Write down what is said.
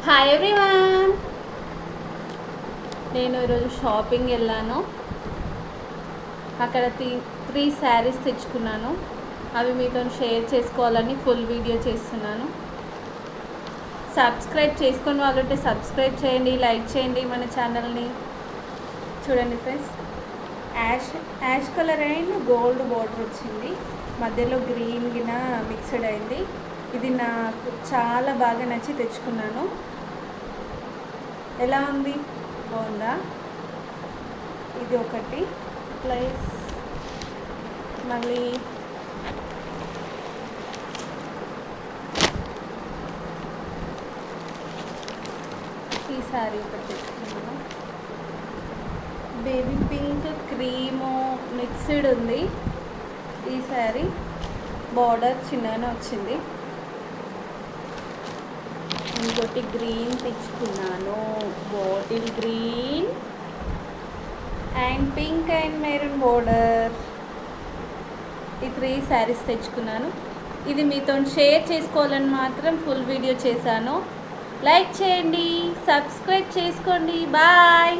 Hi everyone, నేను ఈరోజు shopping వెళ్ళాను. అక్కడ 3 శారీస్ తెచ్చుకున్నాను. అవి మీతో షేర్ చేసుకోవాలని ఫుల్ వీడియో చేస్తున్నాను. సబ్స్క్రైబ్ చేసుకొని వాళ్ళంటే సబ్స్క్రైబ్ చేయండి, లైక్ చేయండి మన ఛానల్ని. చూడండి friends, ash colour and gold border వచ్చింది, మధ్యలో గ్రీన్ గిన మిక్స్డ్ అయింది. ఇది నాకు చాలా బాగా నచ్చి తెచ్చుకున్నాను. ఎలా ఉంది, బాగుందా? ఇది ఒకటి ప్లస్ మళ్ళీ ఈ శారీ ఒకటి తెచ్చుకున్నాను. బేబీ పింక్ క్రీము మిక్స్డ్ ఉంది. ఈ శారీ బార్డర్ చిన్నగానే వచ్చింది. ఇంకోటి గ్రీన్ తెచ్చుకున్నాను, bottle green and pink and maroon border. ఈ 3 శారీస్ తెచ్చుకున్నాను. ఇది మీతో షేర్ చేసుకోవాలని మాత్రం ఫుల్ వీడియో చేశాను. లైక్ చేయండి, సబ్స్క్రైబ్ చేసుకోండి. బాయ్.